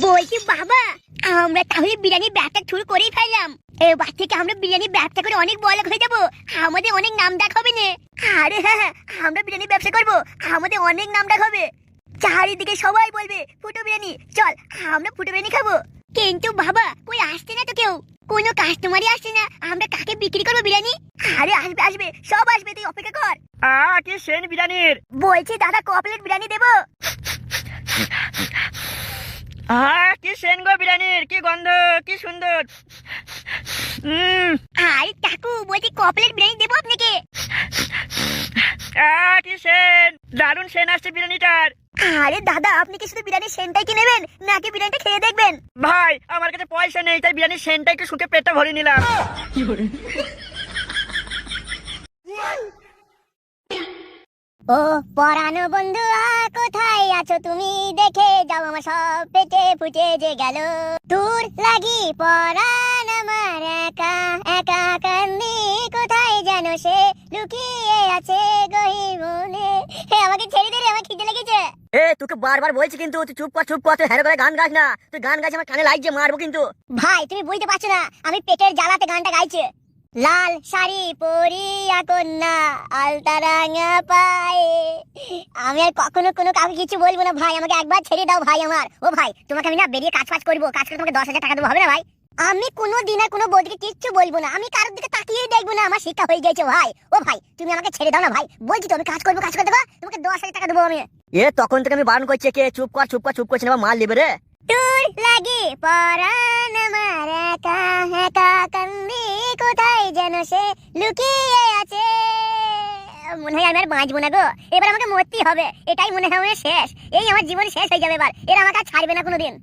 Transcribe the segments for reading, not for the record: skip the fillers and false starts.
বলছি বাবা, আমরা তাহলে বিরিয়ানি ব্যবসা শুরু করেই ফেললাম। এবার থেকে আমরা বিরিয়ানি ব্যবসা করে অনেক বড় হয়ে যাবো, আমাদের অনেক নাম ডাক হবে না। আরে হ্যাঁ, আমরা বিরিয়ানি ব্যবসা করবো, আমাদের অনেক নাম ডাক হবে। চারিদিকে সবাই বলবে ফুটো বিরিয়ানি, চল আমরা ফুটো বিরিয়ানি খাবো। কিন্তু বাবা, কই আসছে না তো কেউ, কোনো কাস্টমারই আসছে না, আমরা কাকে বিক্রি করবো বিরিয়ানি? আরে আসবে আসবে, সব আসবে, তুই অপেক্ষা কর। কি সেন বিরিয়ানির। বলছি দাদা, ক প্লেট বিরিয়ানি দেবো? কি সেন গো বিরিয়ানির, কি গন্ধ, কি সুন্দর। আরে কাকু, বলছি ক প্লেট বিরিয়ানি দেবো আপনাকে? কি সেন, দারুণ সেন আসছে বিরিয়ানিটার। আরে দাদা, আপনি কি শুধু বিরিয়ানির সেন্টাই কি নেবেন, নাকি বিরিয়ানিটা খেয়ে দেখবেন? ভাই, আমার কাছে পয়সা নেই, তাই বিরিয়ানির সেনটা একটু শুকে পেটটা ভরে নিলাম। ও পরানো বন্ধু, কোথায় আছো তুমি? দেখে যাও আমার সব পেটে ফুটে যে গেল। তোর লাগি পরাণ আমার একা একা কান্দি, কোথায় যেন সে লুকিয়ে আছে গহীন মনে। হে আমাকে ছেড়ে দে রে, আমার খিদে লেগেছে। তোকে বারবার বলছি কিন্তু তুই চুপ কর চুপ কর, তুই হ্যারো করে গান গাস না। তুই গান গাইছে আমার কানে লাগছে, মারবো কিন্তু। ভাই তুমি বুঝতে পারছো না, আমি পেটের জ্বালাতে গানটা গাইছে। লাল শাড়ি পরিয়া কন্যা আলতা রাঙা পায়ে, আমি আর কখনো কোনো কাউকে কিছু বলবো না ভাই, আমাকে একবার ছেড়ে দাও ভাই আমার। ও ভাই, তোমাকে আমি না বেরিয়ে কাজ করবো, কাজ করে তোমাকে 10,000 টাকা দেবো, হবে না ভাই? আমি কোনো দিন আর কোনো বৌদিকে কিচ্ছু বলবো না, আমি কারোর দিকে তাকিয়েই দেখবো না, আমার শিক্ষা হয়ে গেছে ভাই। ও ভাই, তুমি আমাকে ছেড়ে দাও না ভাই, বলছি তো আমি কাজ করবো, কাজ করে দেবো, তোমাকে 10,000 টাকা দেবো আমি। তখন থেকে আমি বারণ করছি, কে চুপ কর চুপ কর চুপ করছি না, মাল লিবে রে। তোর লাগে পরাণ আমার একা একা কান্দি, কোথায় যেন সে লুকিয়ে আছে। মনে হয় আমি আর বাঁচবো না গো, এবার আমাকে মরতেই হবে, এটাই মনে হয় আমার শেষ। এই আমার জীবন শেষ হয়ে যাবে এবার, এরা আমাকে আর ছাড়বে না কোনোদিন।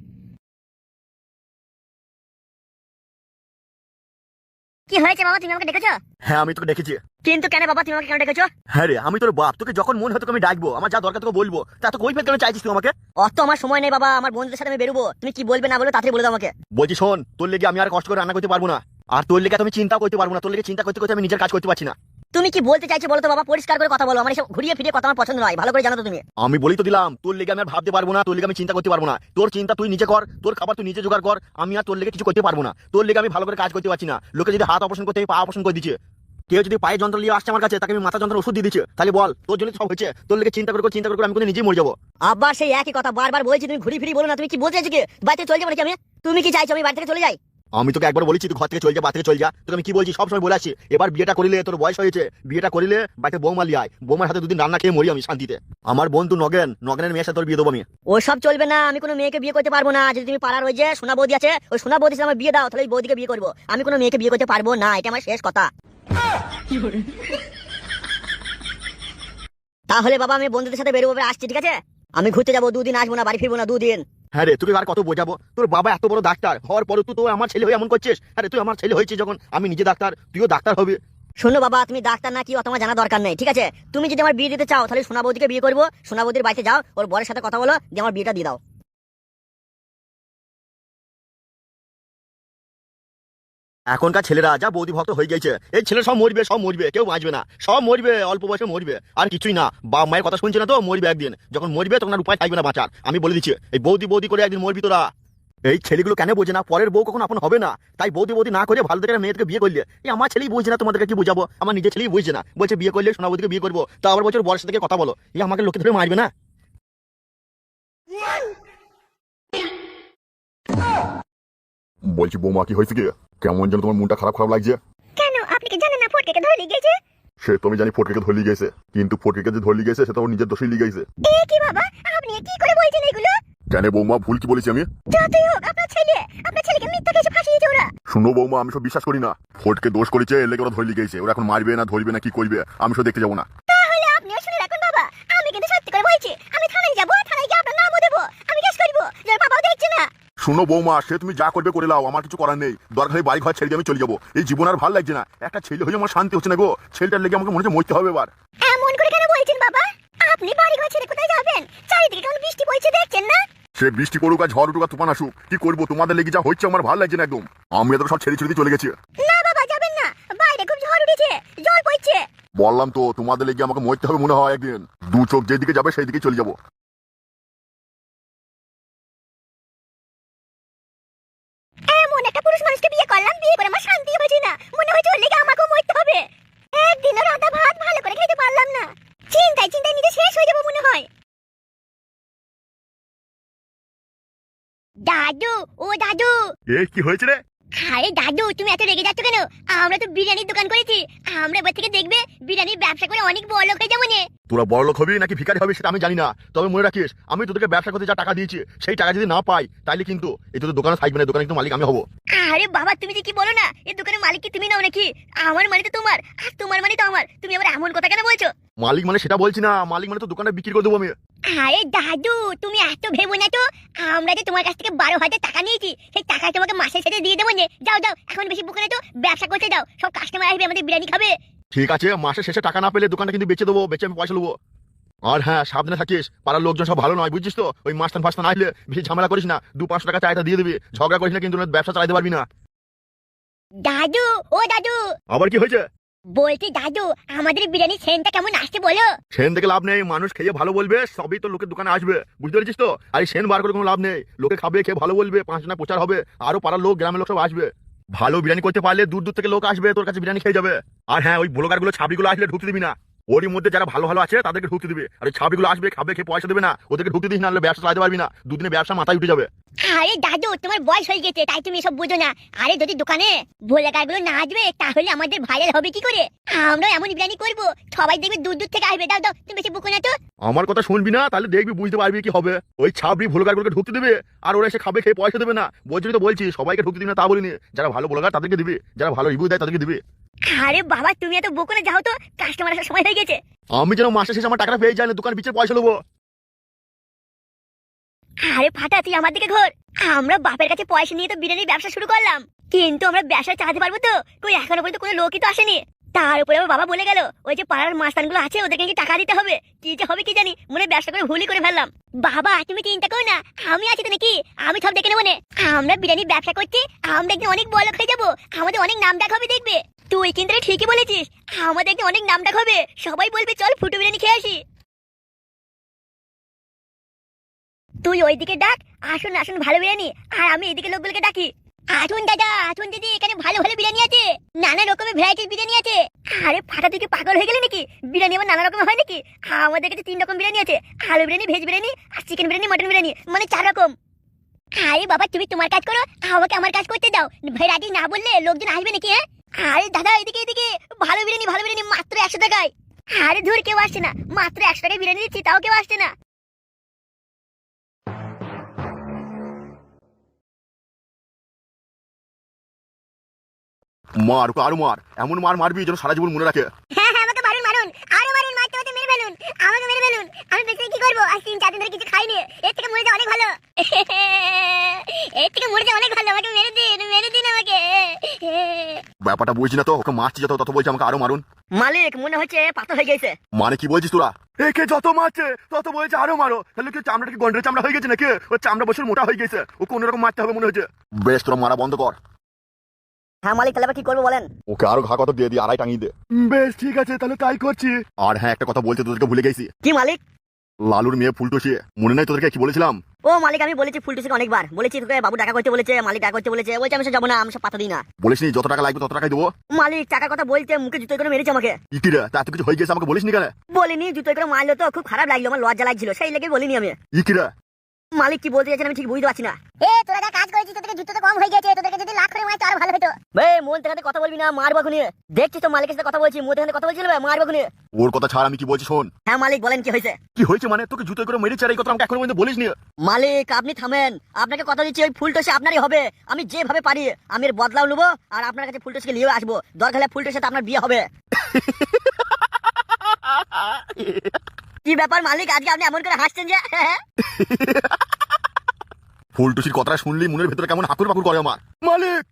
কি হয়েছে বাবা, তুমি আমাকে ডেকেছো? হ্যাঁ, আমি তোকে ডেকেছি। কিন্তু কেন বাবা, তুমি আমাকে কেন ডেকেছো? হ্যাঁ রে, আমি তোর বাপ, তোকে যখন মন হয় তোকে আমি ডাকবো, আমার যা দরকার তোকে বলবো, তা তো কই ফেল কেন চাইছিস তুই আমাকে? অত আমার সময় নেই বাবা, আমার বন্ধুদের সাথে আমি বেরোবো, তুমি কি বলবে না বলবে তাড়াতাড়ি বলে দাও আমাকে। বলছি শোন, তোর লেগে আমি আর কষ্ট করে রান্না করতে পারবো না, আর তোর লেগে তুমি চিন্তা করতে পারবো না, তোর লেগে চিন্তা করতে করতে আমি নিজের কাজ করতে পারছি না। তুমি কি বলতে চাইছো বলো তো বাবা, পরিষ্কার করে কথা বলো, আমার এসব ঘুরিয়ে ফিরিয়ে কথা আমার পছন্দ নয়, ভালো করে জানো তো তুমি। আমি বলি তো দিলাম, তোর লেগে আমি আর ভাবতে পারবো না, তোর লেগে আমি চিন্তা করতে পারবো না, তোর চিন্তা তুই নিজে কর, তোর খাবার তুই নিজে জোগাড় কর, আমি আর তোর লেগে কিছু করতে পারবো না। তোর লেগে আমি ভালো করে কাজ করতে পারছি না, লোকে যদি হাত অপারেশন করতে পা অপারেশন করে দিচ্ছে, কেউ যদি পায়ে যন্ত্র নিয়ে আসছে আমার কাছে, তাকে আমি মাথা যন্ত্র ওষুধ দিয়ে দিচ্ছে, তাহলে বল তোর জন্য সব হচ্ছে? তোর লেগে চিন্তা করে আমি কোনো নিজেই মরে যাবো। আবার সেই একই কথা বারবার বলছি, তুমি ঘুরি ফিরি বলো না, তুমি কি বলতে চাইছো? কি বাড়িতে চলে যাবো নাকি আমি? তুমি কি চাইছো আমি বাড়ি থেকে চলে যাই? আমি তোকে একবার বলেছি তুই ঘর থেকে চলে যা, বাড়ি থেকে চলে যা, তোকে আমি কি বলছি সব সময় বলে আসছি। এবার বিয়েটা করিলে, তোর বয়স হয়েছে, বিয়েটা করিলে বাড়িতে বৌমা লিয়ে আয়, বৌমার হাতে দুদিন রান্না খেয়ে মরি আমি শান্তিতে। আমার বন্ধু নগেনের মেয়ের সাথে তোর বিয়ে দেবো আমি। ওসব চলবে না, আমি কোনো মেয়েকে বিয়ে করতে পারবো না। যদি তুমি পাড়ার ওই যে সোনা বৌদি আছে, ওই সোনা বৌদির সাথে আমার বিয়ে দাও, তাহলে ওই বৌদিকে বিয়ে করবো, আমি কোনো মেয়েকে বিয়ে করতে পারবো না, এটা আমার শেষ কথা। তাহলে বাবা আমি বন্ধুদের সাথে বেরোবো, আসছি ঠিক আছে? আমি ঘুরতে যাবো, 2 দিন আসবো না, বাড়ি ফিরবো না 2 দিন। হ্যাঁ রে, তোকে আর কত বোঝাবো? তোর বাবা এত বড় ডাক্তার হওয়ার পরে তুই তো আমার ছেলে হয়ে এমন করছিস। আরে তুই আমার ছেলে হয়েছিস যখন, আমি নিজে ডাক্তার, তুইও ডাক্তার হবে। শোনো বাবা, তুমি ডাক্তার না কি অত আমার জানা দরকার নেই, ঠিক আছে? তুমি যদি আমার বিয়ে দিতে চাও, তাহলে সোনা বৌদিকে বিয়ে করবো, সোনা বৌদির বাড়িতে যাও, ওর বরের সাথে কথা বলো, দিয়ে আমার বিয়েটা দিয়ে দাও। এখনকার ছেলেরা যা বৌদি ভক্ত হয়ে গেছে, এই ছেলে সব মরবে, কেউ বাঁচবে না, সব মরবে, অল্প বয়সে মরবে, আর কিছুই না। বাপ মায়ের কথা শুনছে না তো, মরবে একদিন, যখন মরবে তখন আর উপায় থাকবে না বাঁচার। আমি বলে দিচ্ছি, এই বৌদি করে একদিন মরবি তোরা। এই ছেলেগুলো কেন বোঝে না, পরের বউ কখন আপন হবে না, তাই বৌদি না করে ভালো থেকে মেয়েকে বিয়ে করলে। এই আমার ছেলেই বুঝছে না, তোমাদেরকে কি বুঝাবো? আমার নিজের ছেলেই বুঝছে না, বলছে বিয়ে করলে সোনা বৌদিকে বিয়ে করবো, তা আবার বছর বয়স থেকে কথা বলো, এই আমাকে লোকে ধরে মারবে না। বলছি বৌমা, কি হয়েছে কি? কেমন যেন তোমার মনটা খারাপ লাগছে। কেন, আপনি কি জানেন না ফটকে ধরে লিগেছে? সে তো আমি জানি ফটকে ধরে গেছে, কিন্তু ফটকে যে ধরে গেছে সেটা ওর নিজের দোষেই লিগেছে। এ কি বাবা, আপনি কি করে বলছেন এগুলো? কেন বৌমা, ভুল কি বলেছি আমি? যতই হোক আপনার ছেলেকে মিথ্যা কিছু ফাঁসিয়েছে ওরা। শুনো বৌমা, আমি সব বিশ্বাস করি না। ফটকে দোষ করেছে, এর লেগে ওরা ধরে গেছে, ওরা এখন মারবে না ধরবে না কি করবে আমি সব দেখতে যাবো না। তাহলে আপনিও শুনে রাখুন বাবা, আমি কিন্তু সত্যি করে বলছি, আমি থানায় যাবো, থানায় গিয়ে আপনার নামও দেবো, আমি কেস করবো, যার বাবাও দেখছে না। শুনো বৌমা, সে তুমি যা করবে করে লাও, আমার কিছু করার নেই, দরকার হয় বাড়ি ঘর ছেড়ে দিয়ে আমি চলে যাবো। এই জীবন আর ভালো লাগছে না, একটা ছেলে হয়ে আমার শান্তি হচ্ছে না গো, ছেলেটার লেগে আমাকে মনে হচ্ছে মরতে হবে এবার। এমন করে কেন বলছেন বাবা? আপনি বাড়ি ঘর ছেড়ে কোথায় যাবেন? চারিদিকে কেমন বৃষ্টি পড়ছে দেখছেন না? সে বৃষ্টি পড়ুক আর ঝড় উঠুক আর তুফান আসুক, কি করবো, তোমাদের লেগে যা হচ্ছে আমার ভালো লাগছে না একদম। আমি এত সব ছেড়ে ছেড়ে চলে গেছি। না বাবা, যাবেন না, বাইরে খুব ঝড় উঠেছে, জল পড়ছে। বললাম তো তোমাদের লেগে আমাকে মরতে হবে মনে হয় একদিন, দু চোখ যেদিকে যাবে সেই দিকে চলে যাবো। একটা পুরুষ মানুষকে বিয়ে করলাম, বিয়ে করে আমার শান্তি হয়েছে না, মনে হচ্ছে ওর লেগে আমাকেও মরতে হবে। একদিনও রাতে ভাত ভালো করে খেতে পারলাম না, চিন্তায় চিন্তায় নিজে শেষ হয়ে যাবো মনে হয়। দাদু, ও দাদু। এ কি হয়েছে রে? আরে দাদু, তুমি এত রেগে যাচ্ছ কেন? আমরা তো বিরিয়ানির দোকান করেছি, আমরা এবার থেকে দেখবে বিরিয়ানির ব্যবসা করে অনেক বড় লোক হয়ে যাবো নে। তোরা বড় লোক হবি নাকি ভিখারি হবি সেটা আমি জানি না, তবে মনে রাখিস আমি তোদেরকে ব্যবসা করতে যা টাকা দিয়েছি সেই টাকা যদি না পাই তাহলে কিন্তু এই তোদের দোকানে থাকবে না, দোকানে কিন্তু মালিক আমি হবো। আরে বাবা, তুমি যে কি বলো না, এই দোকানের মালিক কি তুমি নাও নাকি? আমার মানে তো তোমার, আর তোমার মানে তো আমার, তুমি আবার এমন কথা কেন বলছো? মালিক মানে সেটা বলছি না, মালিক মানে তো দোকানে বিক্রি করে দেবো আমি। আরে দাদু, তুমি এত ভেবো না তো। আমরা যে তোমার কাছ থেকে 12,000 টাকা নিয়েছি, সেই টাকা তোমাকে মাসের সাথে দিয়ে দেবো নে। যাও যাও, এখন বেশি বুকে না তো, ব্যবসা করতে দাও, সব কাস্টমার আসবে আমাদের বিরিয়ানি খাবে। ঠিক আছে, মাসের শেষে টাকা না পেলে দোকানটা কিন্তু বেচে দেবো, বেচে আমি পয়সা নেবো। আর হ্যাঁ, সাবধানে থাকিস, পাড়ার লোকজন সব ভালো নয় বুঝছিস তো। ওই মাস্তান ফাস্তান আসলে বেশি ঝামেলা করিস না, 200-500 টাকা চাইটা দিয়ে দিবি, ঝগড়া করিস না কিন্তু ব্যবসা চালাতে পারবি না। দাদু, ও দাদু। আবার কি হয়েছে? বলছি দাদু, আমাদের বিরিয়ানি সেন্টটা কেমন আসছে বলো? সেন দেখে লাভ নেই, মানুষ খেয়ে ভালো বলবে, সবই তো লোকের দোকানে আসবে, বুঝতে পেরেছিস তো। আর এই সেন বার করে কোনো লাভ নেই, লোকে খাবে, খেয়ে ভালো বলবে, 5 জনা প্রচার হবে, আরো পাড়ার লোক গ্রামের লোক সব আসবে। ভালো বিরিয়ানি করতে পারলে দূর দূর থেকে লোক আসবে, তোর কাছে বিরিয়ানি খেয়ে যাবে। আর হ্যাঁ, ওই ব্লগার গুলো ছাবিগুলো আসলে ঢুকতে দিবি না, ওরই মধ্যে যারা ভালো ভালো আছে তাদেরকে ঢুকতে দিবি। আর ওই ছাবিগুলো আসবে, খাবে, খেয়ে পয়সা দেবে না, ওদেরকে ঢুকতে দিস না, ব্যবসা চালাতে পারবি না, দুদিনে ব্যবসা মাথায় উঠে যাবে। আরে দাদু, তোমার বয়স হয়ে গেছে তাই তুমি এসব বুঝো না। আরে যদি দোকানে ভোলাগার গুলো না আসবে তাহলে আমাদের ভাইরাল হবে কি করে? আমরা এমন বিরিয়ানি করবো, সবাই দেখবে দূর দূর থেকে আসবে। দাও দাও, তুমি বেশি বুকো না তো। আমার কথা শুনবি না, তাহলে দেখবি, বুঝতে পারবি কি হবে। ওই ছাবড়ি ভোলগার গুলোকে ঢুকতে দেবে, আর ওরা এসে খাবে, খেয়ে পয়সা দেবে না। বলছি তো, বলছি সবাইকে ঢুকতে দিবি না তা বলিনি, যারা ভালো ব্লগার তাদেরকে দিবি, যারা ভালো রিভিউ দেয় তাদেরকে দিবি। আরে বাবা, তুমি এত বুকো না, যাও তো, কাস্টমার আসার সময় হয়ে গেছে। আমি যেন মাসের শেষে আমার টাকাটা পেয়ে যাই না, দোকান পিছিয়ে পয়সা নেবো। আরে ফাটা, তুই আমার দিকে ঘোর। আমরা বাপের কাছে পয়সা নিয়ে তো বিরিয়ানির ব্যবসা শুরু করলাম, কিন্তু আমরা ব্যবসা চালাতে পারবো তো? কই এখনো পর্যন্ত কোনো লোকই তো আসেনি। তার উপরে আমার বাবা বলে গেল, ওই যে পাড়ার মাস্তানগুলো আছে ওদেরকে নাকি টাকা দিতে হবে। কি যে হবে কি জানি, মনে ব্যবসা করে ভুলই করে ফেললাম। বাবা তুমি চিন্তা করো না, আমি আছি তো নাকি, আমি সব দেখে নেবো না। আমরা বিরিয়ানির ব্যবসা করছি, আমরা একদিন অনেক বড় লোক হয়ে যাবো, আমাদের অনেক নাম ডাক হবে দেখবে। তুই কিন্তু ঠিকই বলেছিস, আমাদের একদিন অনেক নাম ডাক হবে, সবাই বলবে চল ফুটো বিরিয়ানি খেয়ে আসি। তুই ওইদিকে ডাক, আসুন আসুন ভালো বিরিয়ানি, আর আমি এদিকে লোকগুলোকে ডাকি। আসুন দাদা, আসুন দিদি, এখানে ভালো ভালো বিরিয়ানি আছে, নানা রকমের ভ্যারাইটির বিরিয়ানি আছে। আরে ফাটা, তুই কি পাগল হয়ে গেলি নাকি? বিরিয়ানি আবার নানা রকমের হয় নাকি? আমাদের কাছে 3 রকম বিরিয়ানি আছে, আলু বিরিয়ানি, ভেজ বিরিয়ানি, আর চিকেন বিরিয়ানি, মটন বিরিয়ানি, মানে 4 রকম। আরে বাবা, তুমি তোমার কাজ করো, আমাকে আমার কাজ করতে দাও। ভ্যারাইটি না বললে লোকজন আসবে নাকি? হ্যাঁ, আরে দাদা এদিকে এদিকে, ভালো বিরিয়ানি, ভালো বিরিয়ানি মাত্র 100 টাকায়। আরে ধর, কেউ আসছে না, মাত্র 100 টাকায় বিরিয়ানি দিচ্ছি, তাও কেউ আসছে না। মার ওকে, আরো মার, এমন মার মারবি যেন সারা জীবন মনে রাখে। হ্যাঁ হ্যাঁ, আমাকে মারুন মারুন, আরো মারুন, মারতে মারতে মেরে ফেলুন, আমাকে মেরে ফেলুন। আমি বেঁচে কি করবো? আজ 3-4 দিন ধরে কিছু খাইনি, এর থেকে মরে যাওয়া অনেক ভালো। এর থেকে মরে যাওয়া অনেক ভালো, আমাকে মেরে দিন আমাকে। ব্যাপারটা বুঝছি না তো, ওকে মারছি যত তত বলছি আমাকে আরো মারুন। মালিক মনে হচ্ছে পাথর হয়ে গেছে। মানে কি বলছিস তোরা? একে যত মারছে তত বলছে আরো মারো, তাহলে কি চামড়াটা কি গন্ডের চামড়া হয়ে গেছে নাকি? ওর চামড়া বছর মোটা হয়ে গেছে, ও কোন রকম মারতে হবে মনে হচ্ছে। বেশ, তোরা মারা বন্ধ কর। হ্যাঁ মালিক, তাহলে কি করবো বলেন? ওকে আরো ঘা কত দিয়ে দিয়ে আড়াই টাঙিয়ে দে। বেশ ঠিক আছে, তাহলে তাই করছি। আর হ্যাঁ, একটা কথা বলতে তোদেরকে ভুলে গেছি। কি মালিক? লালুর মেয়ে ফুলটুসি, মনে নাই তোদেরকে কি বলেছিলাম? ও মালিক, আমি বলেছি ফুলটুসিকে অনেকবার বলেছি, তোকে বাবু টাকা করতে বলেছে, মালিক টাকা করতে বলেছে, বলছে আমি সব যাবো না, আমি সব পাতা দিই না। বলিসনি যত টাকা লাগবে তত টাকাই দেবো? মালিক টাকার কথা বলছে, মুখে জুতোই করে মেরেছে আমাকে। ইকিরে, তা এত কিছু হয়ে গেছে আমাকে বলিসনি কেন? বলিনি, জুতোই করে মারলো তো খুব খারাপ লাগলো, আমার লজ্জা লাগছিল, সেই লেগে বলিনি আমি। ইকিরে, মালিক কি বলতে চাইছেন আমি ঠিক বুঝতে পারছি না। তোরা যা কাজ করেছিস, তোদেরকে জুতো তো কম হয়ে গেছে, তোদেরকে যদি লাখ করে মারতো আরো ভালো হতো। মন থেকে কথা বলবি না, মারবো খুনি। দেখছিস তো মালিকের সাথে কথা বলছি, মন থেকে কথা বলছিল, মারবো খুনি। ওর কথা ছাড়, আমি কি বলছি শোন। হ্যাঁ মালিক বলেন, কি হয়েছে? কি হয়েছে মানে? তোকে জুতো করে মেরেছে, আর এই কথা আমাকে এখনো পর্যন্ত বলিসনি। মালিক আপনি থামেন, আপনাকে কথা দিচ্ছি, ওই ফুলটসি আপনারই হবে। আমি যেভাবে পারি আমি এর বদলাও নেবো, আর আপনার কাছে ফুলটসিকে নিয়ে আসবো, দরকার হলে ফুলটসির সাথে আপনার বিয়ে হবে। কি ব্যাপার মালিক, আজকে আপনি এমন করে হাসছেন যে? ফুলটুসির কথাটা শুনলি মনের ভেতরে কেমন হাকুর বাকুর করে আমার। মালিক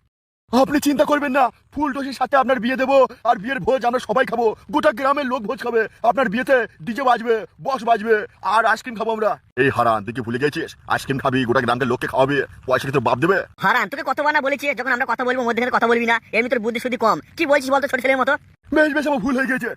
আপনি চিন্তা করবেন না, ফুলটুসির সাথে আপনার বিয়ে দেবো, আর বিয়ের ভোজ আমরা সবাই খাবো, গোটা গ্রামের লোক ভোজ খাবে। আপনার বিয়েতে ডিজে বাজবে, বক্স বাজবে, আর আইসক্রিম খাবো আমরা। এই হারান, তুই কি ভুলে গেছিস? আইসক্রিম খাবি, গোটা গ্রামের লোককে খাওয়াবি, পয়সা কি তোর বাপ দেবে? হারান, তোকে কতবার না বলেছি যখন আমরা কথা বলবো মধ্যে কথা বলবি না, এমনি তোর বুদ্ধি শুদ্ধি কম। কি বলছিস বলতো ছোট ছেলের মতো? বেশ বেশ, আমার ভুল হয়ে গেছে।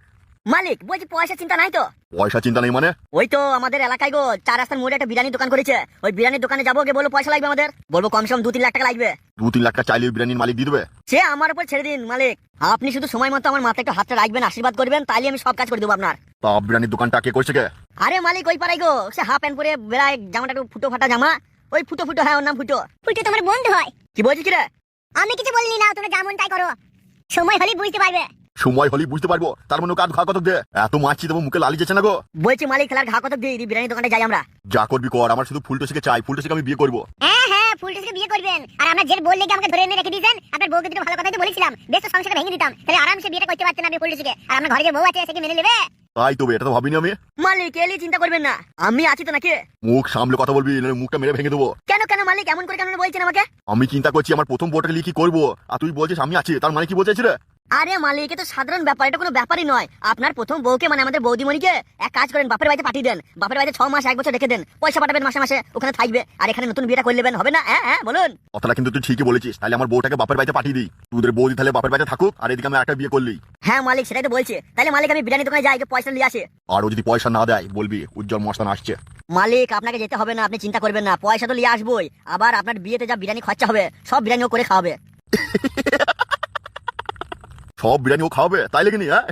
মালিক বলছি পয়সা চিন্তা নাই তো? পয়সা চিন্তা নেই মানে? ওই তো আমাদের এলাকায় গো 4 রাস্তার মোড়ে একটা বিরিয়ানি দোকান করেছে, ওই বিরিয়ানির দোকানে যাবো, গিয়ে বলবো পয়সা লাগবে আমাদের, বলবো কমসে কম 2-3 লাখ টাকা লাগবে। 2-3 লাখ টাকা চাইলে ওই বিরিয়ানির মালিক দিয়ে দেবে? সে আমার উপর ছেড়ে দিন মালিক, আপনি শুধু সময় মতো আমার মাথায় একটু হাতটা রাখবেন, আশীর্বাদ করবেন, তাইলে আমি সব কাজ করে দেবো আপনার। তা বিরিয়ানির দোকানটা কে করছে কে? আরে মালিক ওই পাড়াই গো, সে হাফ প্যান্ট পরে বেড়ায়, জামাটা একটু ফুটো ফাটা জামা, ওই ফুটো ফুটো, হ্যাঁ ওর নাম ফুটো। ফুটো তোমার বন্ধু হয়? কি বলছিস কি রে? আমি কিছু বলিনি, না তোমরা যেমন তাই করো, সময় হলেই বুঝতে পারবে। সময় হলেই বুঝতে পারবো? তার মানে কাজ ঘা কত দে? এত মাছি দেবো মুখে লালি যাচ্ছে না গো। বলছি মালিক খেলার ঘা কত দিয়ে বিরিয়ানি দোকানে যাই আমরা। যা করবি কর, আমার শুধু ফুলটুসিকে চাই, ফুলটুসিকে আমি বিয়ে করবো। হ্যাঁ হ্যাঁ, ফুলটুসিকে বিয়ে করবেন। আর আমরা যে বললে কি আমাকে ধরে এনে রেখে দিয়েছেন, আপনার বউকে দুটো ভালো কথাই তো বলেছিলাম, বেশ তো সংসারটা ভেঙে দিতাম, তাহলে আরামসে বিয়েটা করতে পারতেন আপনি ফুলটুসিকে। আর আপনার ঘরে যে বউ আছে সে কি মেনে নেবে? তাই তো, এটা তো ভাবিনি আমি। মালিক এলি চিন্তা করবেন না, আমি আছি তো নাকি। মুখ সামলে কথা বলবি, নাহলে মুখটা মেরে ভেঙে দেবো। কেন কেন মালিক এমন করে কেন বলছেন আমাকে? আমি চিন্তা করছি আমার প্রথম বউটাকে নিয়ে কি করবো, আর তুই বলছিস আমি আছি, তার মানে কি বলছিস রে? আরে মালিক এটা সাধারণ ব্যাপার, এটা কোনো ব্যাপারই নয়। আপনার প্রথম বউকে মানে আমাদের বৌদিমণিকে এক কাজ করেন, বাপের বাড়িতে পাঠিয়ে দেন, বাপের বাড়িতে 6 মাস 1 বছর রেখে দেন, পয়সা পাঠাবেন মাসে মাসে, ওখানে থাকবে, আর এখানে নতুন বিয়েটা করে নেবেন, হবে না? হ্যাঁ হ্যাঁ বলুন। কথাটা কিন্তু তুই ঠিকই বলেছিস, তাহলে আমার বউটাকে বাপের বাড়িতে পাঠিয়ে দিই, তোদের বৌদি তাহলে বাপের বাড়িতে থাকুক, আর এদিকে আমি একটা বিয়ে করলি। হ্যাঁ মালিক সেটাই তো বলছি, তাহলে মালিক আমি বিরিয়ানি দোকানে যাই, পয়সা নিয়ে আসি। আর ও যদি পয়সা না দেয় বলবি উজ্জ্বল মস্তান আসছে। মালিক আপনাকে যেতে হবে না, আপনি চিন্তা করবেন না, পয়সা তো নিয়ে আসবোই, আবার আপনার বিয়েতে যা বিরিয়ানি খরচা হবে সব বিরিয়ানি ও করে খাওয়াবে। সব বিরিয়ানি ও খাওয়াবে তাই লেগে নি? হ্যাঁ,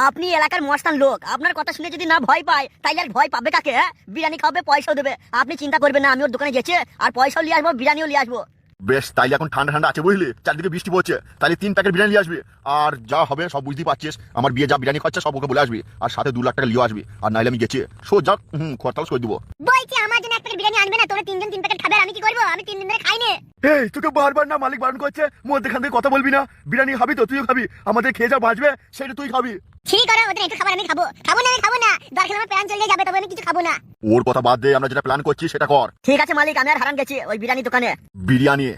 আপনি এলাকার মস্তান লোক, আপনার কথা শুনে যদি না ভয় পায় তাইলে আর ভয় পাবে কাকে? হ্যাঁ বিরিয়ানি খাওয়াবে, পয়সাও দেবে, আপনি চিন্তা করবেন না, আমি ওর দোকানে গেছে আর পয়সাও নিয়ে আসবো, বিরিয়ানিও নিয়ে আসবো। বেশ, তাইলে এখন ঠান্ডা ঠান্ডা আছে বুঝলি, চারদিকে বৃষ্টি পড়ছে, তাহলে 3 প্যাকেট বিরিয়ানি নিয়ে আসবি, আর যা হবে সব বুঝতেই পারছিস, আমার বিয়ে যা বিরিয়ানি খরচা সব ওকে বলে আসবি, আর সাথে 2 লাখ টাকা লিয়ে আসবি, আর নাইলে আমি গেছি সোজা খরতাল করে দিব। বলছি আমার জন্য এক প্যাকেট বিরিয়ানি আনবে না? তোরা 3 জন 3 প্যাকেট খাবে, আর আমি কি করবো? আমি 3 দিন ধরে খাইনি। এই তোকে বারবার না মালিক বারণ করছে, মধ্যখান থেকে কথা বলবি না, বিরিয়ানি খাবি তো তুইও খাবি, আমাদের খেয়ে যা বাঁচবে সেটা তুই খাবি। ঠিক করে ওদের একটু খাবার আমি খাবো, খাবো না আমি খাবো না, দরকার আমার প্যান চলে যাবে, তবে আমি কিছু খাবো না। ওর কথা বাদ দে, আমরা যেটা প্ল্যান করছি সেটা কর। ঠিক আছে মালিক, আমি আর হারান গেছি ওই বিরিয়ানি দোকানে। বিরিয়ানি